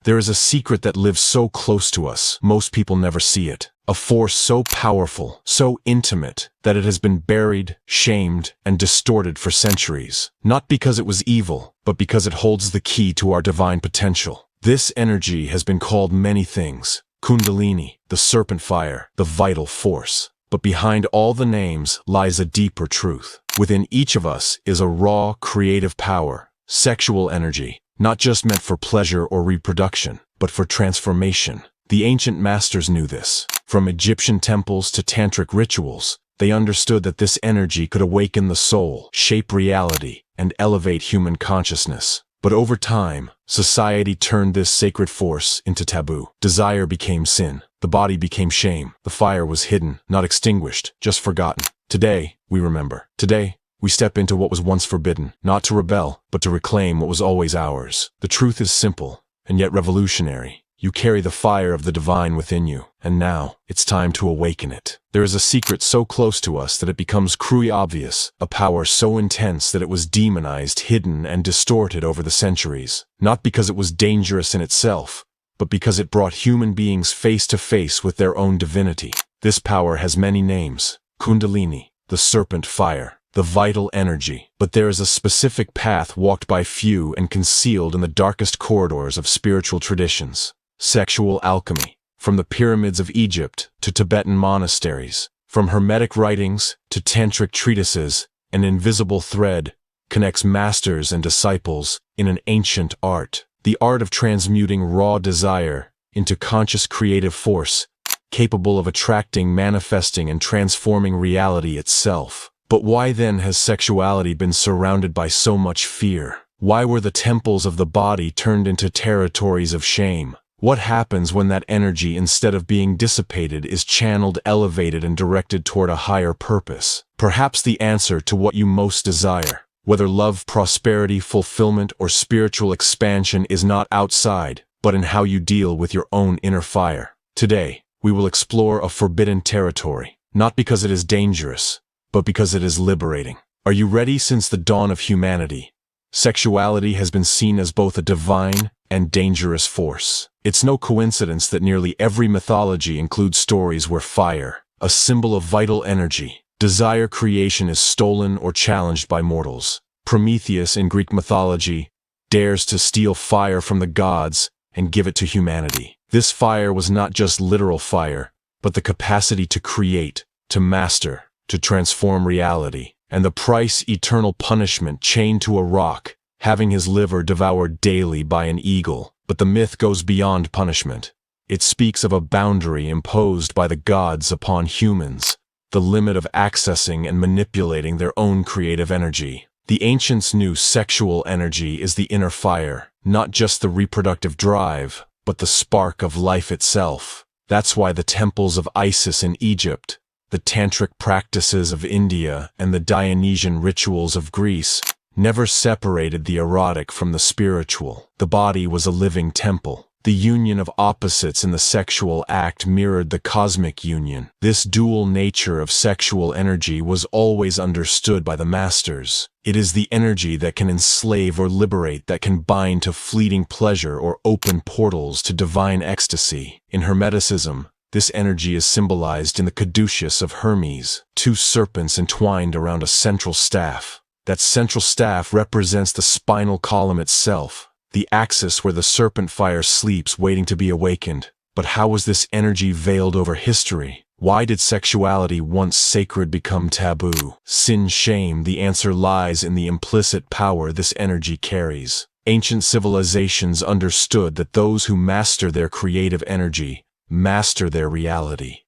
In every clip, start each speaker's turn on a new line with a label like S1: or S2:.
S1: There is a secret that lives so close to us, most people never see it. A force so powerful, so intimate, that it has been buried, shamed, and distorted for centuries. Not because it was evil, but because it holds the key to our divine potential. This energy has been called many things: Kundalini, the serpent fire, the vital force. But behind all the names lies a deeper truth. Within each of us is a raw, creative power, sexual energy, not just meant for pleasure or reproduction, but for transformation. The ancient masters knew this. From Egyptian temples to Tantric rituals, they understood that this energy could awaken the soul, shape reality, and elevate human consciousness. But over time, society turned this sacred force into taboo. Desire became sin. The body became shame. The fire was hidden, not extinguished, just forgotten. Today, we remember. Today, we step into what was once forbidden, not to rebel, but to reclaim what was always ours. The truth is simple, and yet revolutionary. You carry the fire of the divine within you, and now, it's time to awaken it. There is a secret so close to us that it becomes cruelly obvious, a power so intense that it was demonized, hidden, and distorted over the centuries. Not because it was dangerous in itself, but because it brought human beings face to face with their own divinity. This power has many names: Kundalini, the serpent fire, the vital energy. But there is a specific path walked by few and concealed in the darkest corridors of spiritual traditions. Sexual alchemy. From the pyramids of Egypt to Tibetan monasteries, from Hermetic writings to Tantric treatises, an invisible thread connects masters and disciples in an ancient art. The art of transmuting raw desire into conscious creative force, capable of attracting, manifesting, and transforming reality itself. But why then has sexuality been surrounded by so much fear? Why were the temples of the body turned into territories of shame? What happens when that energy, instead of being dissipated, is channeled, elevated, and directed toward a higher purpose? Perhaps the answer to what you most desire, whether love, prosperity, fulfillment, or spiritual expansion, is not outside, but in how you deal with your own inner fire. Today, we will explore a forbidden territory, not because it is dangerous, but because it is liberating. Are you ready? Since the dawn of humanity, sexuality has been seen as both a divine and dangerous force. It's no coincidence that nearly every mythology includes stories where fire, a symbol of vital energy, desire creation, is stolen or challenged by mortals. Prometheus in Greek mythology dares to steal fire from the gods and give it to humanity. This fire was not just literal fire, but the capacity to create, to master, to transform reality. And the price: eternal punishment, chained to a rock, having his liver devoured daily by an eagle. But the myth goes beyond punishment. It speaks of a boundary imposed by the gods upon humans, the limit of accessing and manipulating their own creative energy. The ancients knew sexual energy is the inner fire, not just the reproductive drive, but the spark of life itself. That's why the temples of Isis in Egypt, the tantric practices of India, and the Dionysian rituals of Greece never separated the erotic from the spiritual. The body was a living temple. The union of opposites in the sexual act mirrored the cosmic union. This dual nature of sexual energy was always understood by the masters. It is the energy that can enslave or liberate, that can bind to fleeting pleasure or open portals to divine ecstasy. In Hermeticism, this energy is symbolized in the caduceus of Hermes, two serpents entwined around a central staff. That central staff represents the spinal column itself, the axis where the serpent fire sleeps, waiting to be awakened. But how was this energy veiled over history? Why did sexuality, once sacred, become taboo? Sin, shame. The answer lies in the implicit power this energy carries. Ancient civilizations understood that those who master their creative energy master their reality.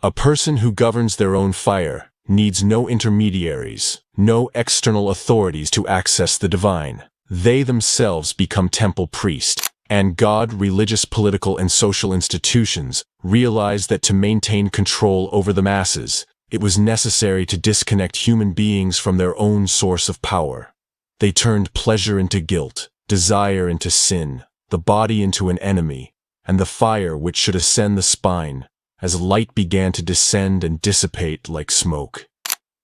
S1: A person who governs their own fire needs no intermediaries, no external authorities to access the divine. They themselves become temple priests, and God, religious, political, and social institutions realized that to maintain control over the masses, it was necessary to disconnect human beings from their own source of power. They turned pleasure into guilt, desire into sin, the body into an enemy, and the fire which should ascend the spine, as light began to descend and dissipate like smoke.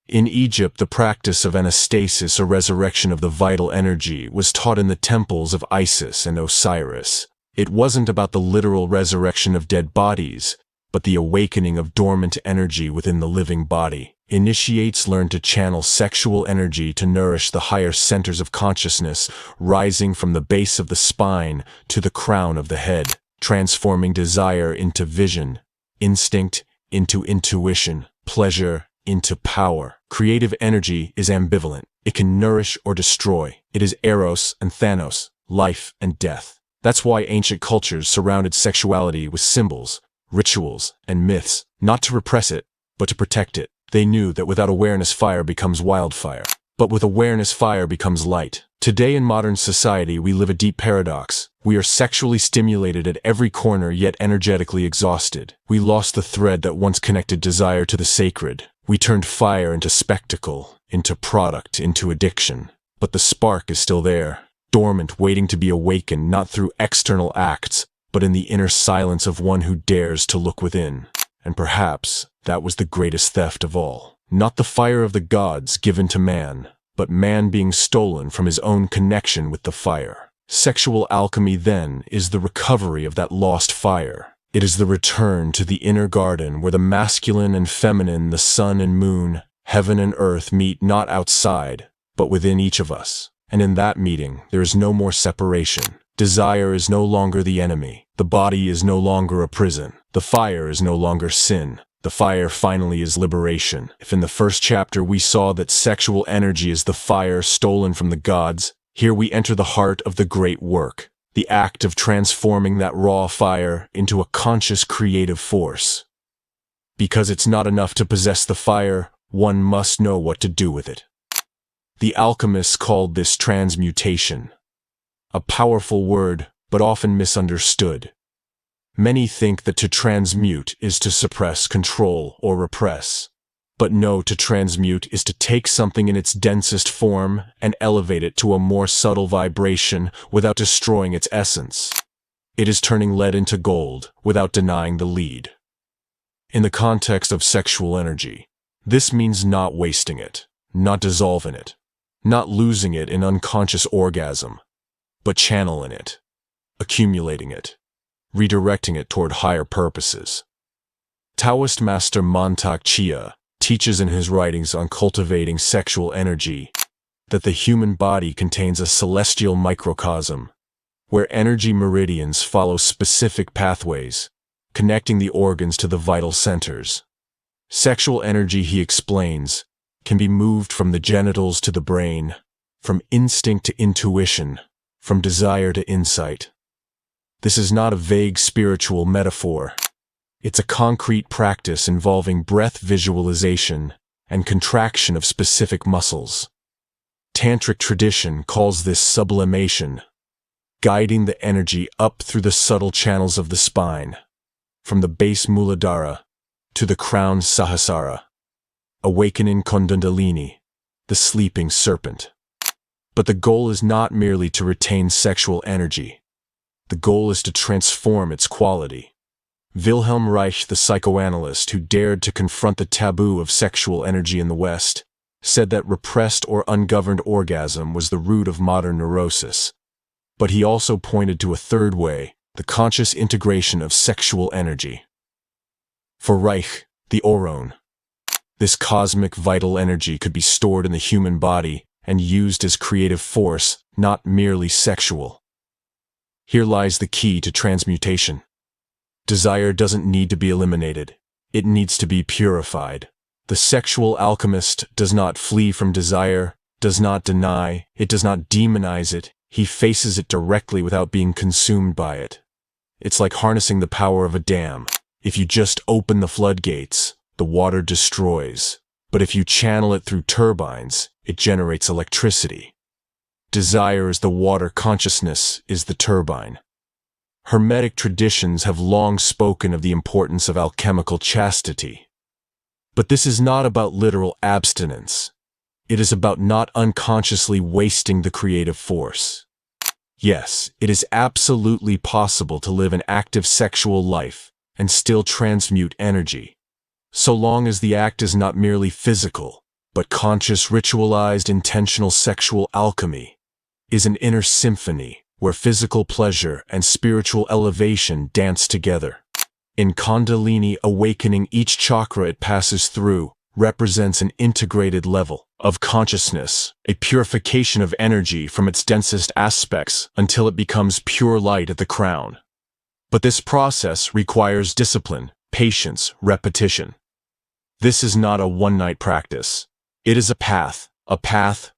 S1: In Egypt, the practice of anastasis, or resurrection of the vital energy, was taught in the temples of Isis and Osiris. It wasn't about the literal resurrection of dead bodies, but the awakening of dormant energy within the living body. Initiates learn to channel sexual energy to nourish the higher centers of consciousness, rising from the base of the spine to the crown of the head, transforming desire into vision, instinct into intuition, pleasure into power. Creative energy is ambivalent. It can nourish or destroy. It is Eros and Thanos, life and death. That's why ancient cultures surrounded sexuality with symbols, rituals, and myths, not to repress it, but to protect it. They knew that without awareness, fire becomes wildfire. But with awareness, fire becomes light. Today in modern society, we live a deep paradox. We are sexually stimulated at every corner, yet energetically exhausted. We lost the thread that once connected desire to the sacred. We turned fire into spectacle, into product, into addiction. But the spark is still there, dormant, waiting to be awakened, not through external acts, but in the inner silence of one who dares to look within. And perhaps that was the greatest theft of all. Not the fire of the gods given to man, but man being stolen from his own connection with the fire. Sexual alchemy, then, is the recovery of that lost fire. It is the return to the inner garden where the masculine and feminine, the sun and moon, heaven and earth meet not outside, but within each of us. And in that meeting, there is no more separation. Desire is no longer the enemy. The body is no longer a prison. The fire is no longer sin. The fire finally is liberation. If in the first chapter we saw that sexual energy is the fire stolen from the gods, here we enter the heart of the great work, the act of transforming that raw fire into a conscious creative force. Because it's not enough to possess the fire, one must know what to do with it. The alchemists called this transmutation. A powerful word, but often misunderstood. Many think that to transmute is to suppress, control, or repress. But no, to transmute is to take something in its densest form and elevate it to a more subtle vibration without destroying its essence. It is turning lead into gold without denying the lead. In the context of sexual energy, this means not wasting it, not dissolving it, not losing it in unconscious orgasm, but channeling it, accumulating it, redirecting it toward higher purposes. Taoist master Mantak Chia teaches in his writings on cultivating sexual energy that the human body contains a celestial microcosm, where energy meridians follow specific pathways, connecting the organs to the vital centers. Sexual energy, he explains, can be moved from the genitals to the brain, from instinct to intuition, from desire to insight. This is not a vague spiritual metaphor. It's a concrete practice involving breath visualization and contraction of specific muscles. Tantric tradition calls this sublimation, guiding the energy up through the subtle channels of the spine, from the base Muladhara to the crown Sahasrara, awakening Kundalini, the sleeping serpent. But the goal is not merely to retain sexual energy. The goal is to transform its quality. Wilhelm Reich, the psychoanalyst who dared to confront the taboo of sexual energy in the West, said that repressed or ungoverned orgasm was the root of modern neurosis. But he also pointed to a third way, the conscious integration of sexual energy. For Reich, the Oron, this cosmic vital energy could be stored in the human body and used as creative force, not merely sexual. Here lies the key to transmutation. Desire doesn't need to be eliminated. It needs to be purified. The sexual alchemist does not flee from desire, does not deny, it does not demonize it. He faces it directly without being consumed by it. It's like harnessing the power of a dam. If you just open the floodgates, the water destroys. But if you channel it through turbines, it generates electricity. Desire is the water, consciousness is the turbine. Hermetic traditions have long spoken of the importance of alchemical chastity. But this is not about literal abstinence. It is about not unconsciously wasting the creative force. Yes, it is absolutely possible to live an active sexual life and still transmute energy, so long as the act is not merely physical, but conscious, ritualized, intentional. Sexual alchemy is an inner symphony where physical pleasure and spiritual elevation dance together. In Kundalini awakening, each chakra it passes through represents an integrated level of consciousness, a purification of energy from its densest aspects until it becomes pure light at the crown. But this process requires discipline, patience, repetition. This is not a one-night practice. It is a path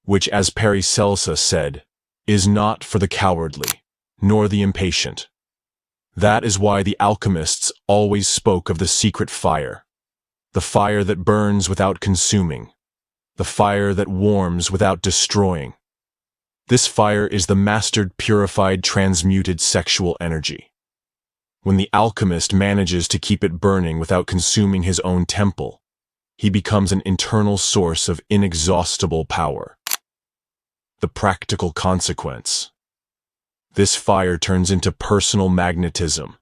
S1: which, as Paracelsus said, is not for the cowardly, nor the impatient. That is why the alchemists always spoke of the secret fire, the fire that burns without consuming, the fire that warms without destroying. This fire is the mastered, purified, transmuted sexual energy. When the alchemist manages to keep it burning without consuming his own temple, he becomes an internal source of inexhaustible power. The practical consequence. This fire turns into personal magnetism,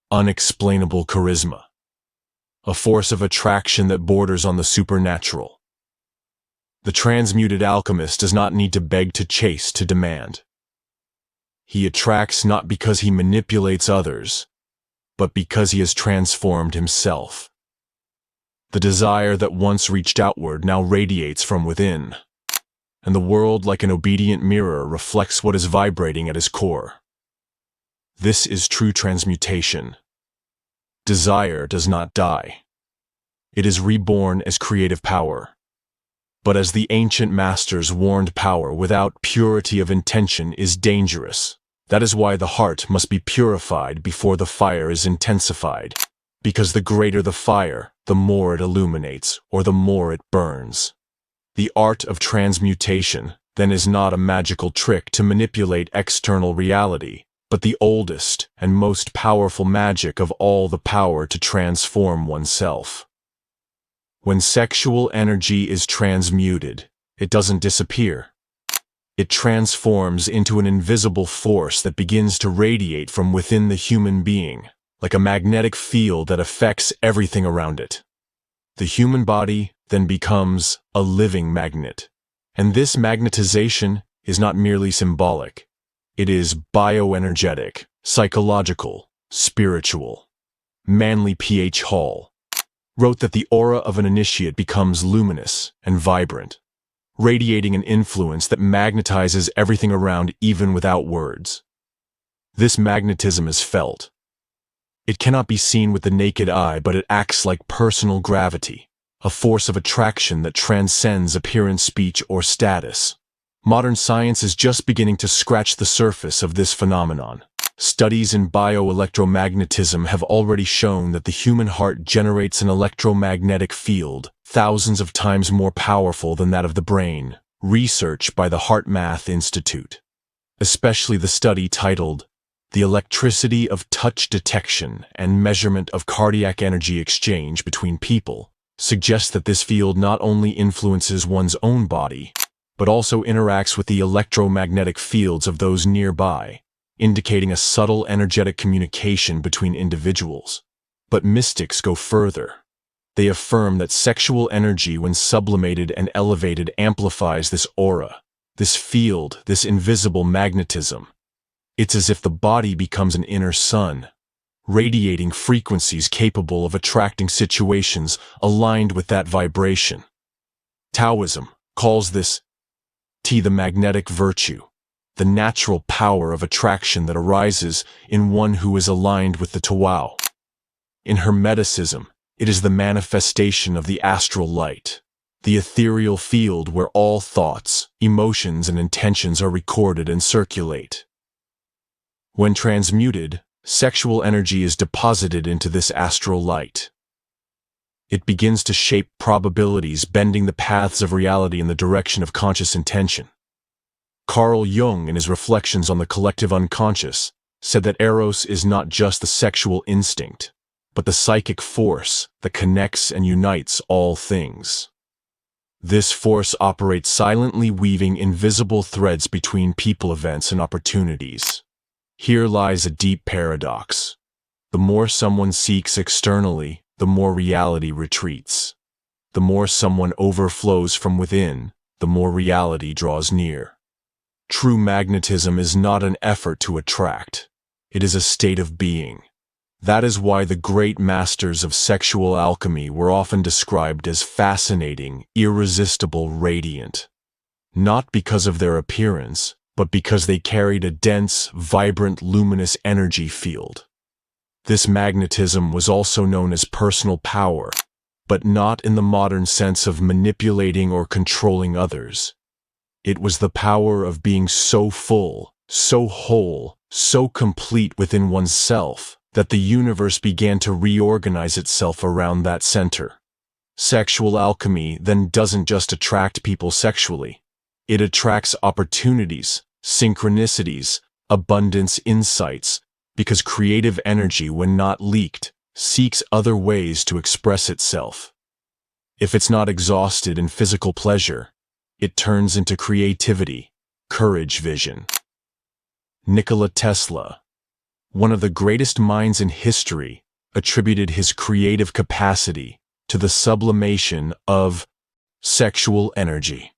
S1: unexplainable charisma, a force of attraction that borders on the supernatural. The transmuted alchemist does not need to beg, to chase, to demand. He attracts not because he manipulates others, but because he has transformed himself. The desire that once reached outward now radiates from within, and the world, like an obedient mirror, reflects what is vibrating at his core. This is true transmutation. Desire does not die. It is reborn as creative power. But as the ancient masters warned, power without purity of intention is dangerous. That is why the heart must be purified before the fire is intensified. Because the greater the fire, the more it illuminates, or the more it burns. The art of transmutation, then, is not a magical trick to manipulate external reality, but the oldest and most powerful magic of all, the power to transform oneself. When sexual energy is transmuted, it doesn't disappear. It transforms into an invisible force that begins to radiate from within the human being, like a magnetic field that affects everything around it. The human body then becomes a living magnet. And this magnetization is not merely symbolic. It is bioenergetic, psychological, spiritual. Manly P.H. Hall wrote that the aura of an initiate becomes luminous and vibrant, radiating an influence that magnetizes everything around, even without words. This magnetism is felt. It cannot be seen with the naked eye, but it acts like personal gravity, a force of attraction that transcends appearance, speech, or status. Modern science is just beginning to scratch the surface of this phenomenon. Studies in bioelectromagnetism have already shown that the human heart generates an electromagnetic field thousands of times more powerful than that of the brain. Research by the HeartMath Institute, especially the study titled "The Electricity of Touch Detection and Measurement of Cardiac Energy Exchange Between People," suggests that this field not only influences one's own body, but also interacts with the electromagnetic fields of those nearby, indicating a subtle energetic communication between individuals. But mystics go further. They affirm that sexual energy, when sublimated and elevated, amplifies this aura, this field, this invisible magnetism. It's as if the body becomes an inner sun, radiating frequencies capable of attracting situations aligned with that vibration. Taoism calls this the magnetic virtue, the natural power of attraction that arises in one who is aligned with the Tao. In Hermeticism, it is the manifestation of the astral light, the ethereal field where all thoughts, emotions, and intentions are recorded and circulate. When transmuted, sexual energy is deposited into this astral light. It begins to shape probabilities, bending the paths of reality in the direction of conscious intention. Carl Jung, in his reflections on the collective unconscious, said that eros is not just the sexual instinct, but the psychic force that connects and unites all things. This force operates silently, weaving invisible threads between people, events, and opportunities. Here lies a deep paradox. The more someone seeks externally, the more reality retreats. The more someone overflows from within, the more reality draws near. True magnetism is not an effort to attract. It is a state of being. That is why the great masters of sexual alchemy were often described as fascinating, irresistible, radiant. Not because of their appearance, but because they carried a dense, vibrant, luminous energy field. This magnetism was also known as personal power, but not in the modern sense of manipulating or controlling others. It was the power of being so full, so whole, so complete within oneself, that the universe began to reorganize itself around that center. Sexual alchemy then doesn't just attract people sexually. It attracts opportunities, synchronicities, abundance, insights, because creative energy, when not leaked, seeks other ways to express itself. If it's not exhausted in physical pleasure, it turns into creativity, courage, vision. Nikola Tesla, one of the greatest minds in history, attributed his creative capacity to the sublimation of sexual energy.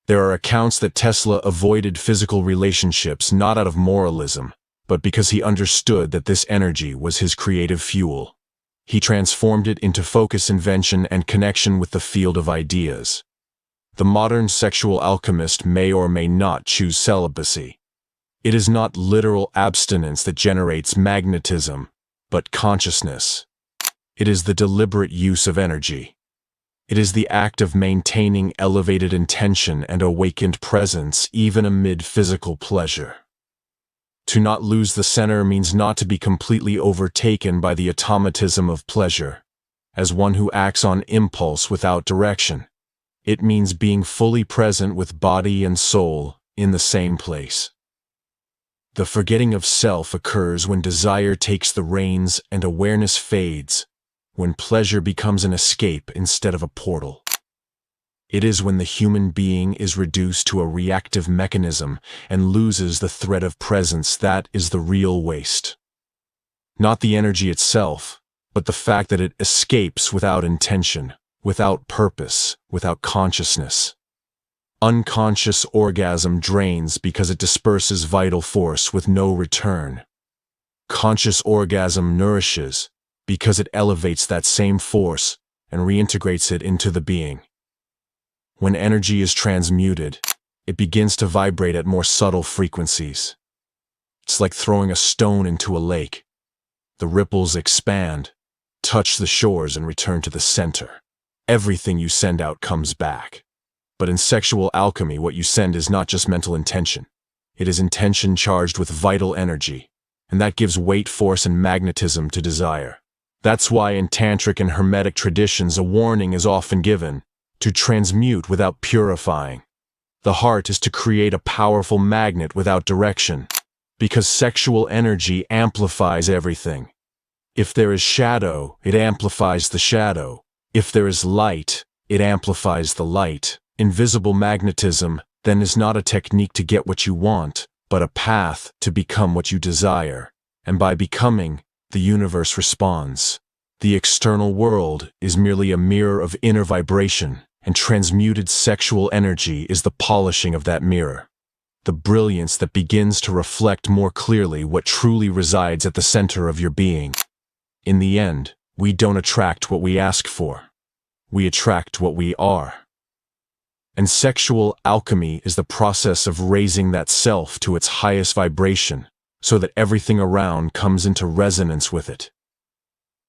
S1: There are accounts that Tesla avoided physical relationships not out of moralism, but because he understood that this energy was his creative fuel. He transformed it into focus, invention, and connection with the field of ideas. The modern sexual alchemist may or may not choose celibacy. It is not literal abstinence that generates magnetism, but consciousness. It is the deliberate use of energy. It is the act of maintaining elevated intention and awakened presence even amid physical pleasure. To not lose the center means not to be completely overtaken by the automatism of pleasure, as one who acts on impulse without direction. It means being fully present with body and soul in the same place. The forgetting of self occurs when desire takes the reins and awareness fades, when pleasure becomes an escape instead of a portal. It is when the human being is reduced to a reactive mechanism and loses the thread of presence that is the real waste. Not the energy itself, but the fact that it escapes without intention, without purpose, without consciousness. Unconscious orgasm drains because it disperses vital force with no return. Conscious orgasm nourishes because it elevates that same force and reintegrates it into the being. When energy is transmuted, it begins to vibrate at more subtle frequencies. It's like throwing a stone into a lake. The ripples expand, touch the shores, and return to the center. Everything you send out comes back. But in sexual alchemy, what you send is not just mental intention. It is intention charged with vital energy, and that gives weight, force, and magnetism to desire. That's why in Tantric and Hermetic traditions a warning is often given: to transmute without purifying. The heart is to create a powerful magnet without direction, because sexual energy amplifies everything. If there is shadow, it amplifies the shadow. If there is light, it amplifies the light. Invisible magnetism, then, is not a technique to get what you want, but a path to become what you desire. And by becoming, the universe responds. The external world is merely a mirror of inner vibration, and transmuted sexual energy is the polishing of that mirror. The brilliance that begins to reflect more clearly what truly resides at the center of your being. In the end, we don't attract what we ask for. We attract what we are. And sexual alchemy is the process of raising that self to its highest vibration, so that everything around comes into resonance with it.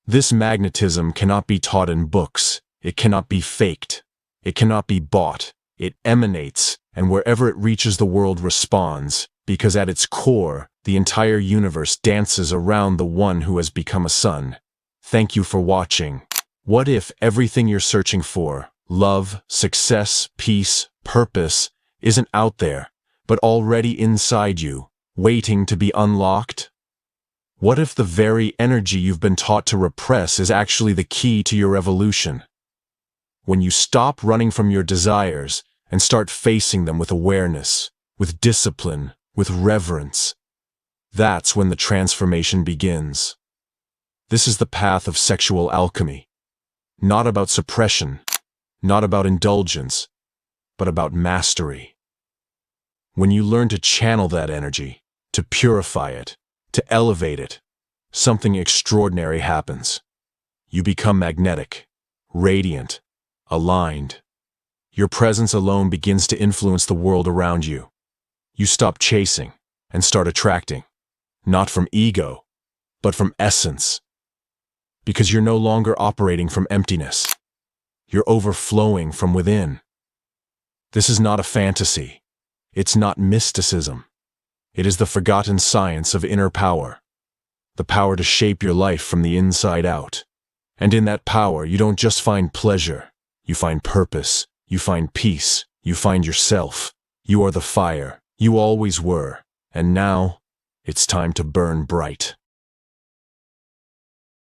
S1: This magnetism cannot be taught in books. It cannot be faked. It cannot be bought. It emanates, and wherever it reaches, the world responds, because at its core, the entire universe dances around the one who has become a sun. Thank you for watching. What if everything you're searching for, love, success, peace, purpose, isn't out there, but already inside you, waiting to be unlocked? What if the very energy you've been taught to repress is actually the key to your evolution? When you stop running from your desires and start facing them with awareness, with discipline, with reverence, that's when the transformation begins. This is the path of sexual alchemy. Not about suppression, not about indulgence, but about mastery. When you learn to channel that energy, to purify it, to elevate it, something extraordinary happens. You become magnetic, radiant, aligned. Your presence alone begins to influence the world around you. You stop chasing and start attracting, not from ego, but from essence. Because you're no longer operating from emptiness. You're overflowing from within. This is not a fantasy. It's not mysticism. It is the forgotten science of inner power. The power to shape your life from the inside out. And in that power, you don't just find pleasure. You find purpose. You find peace. You find yourself. You are the fire. You always were. And now, it's time to burn bright.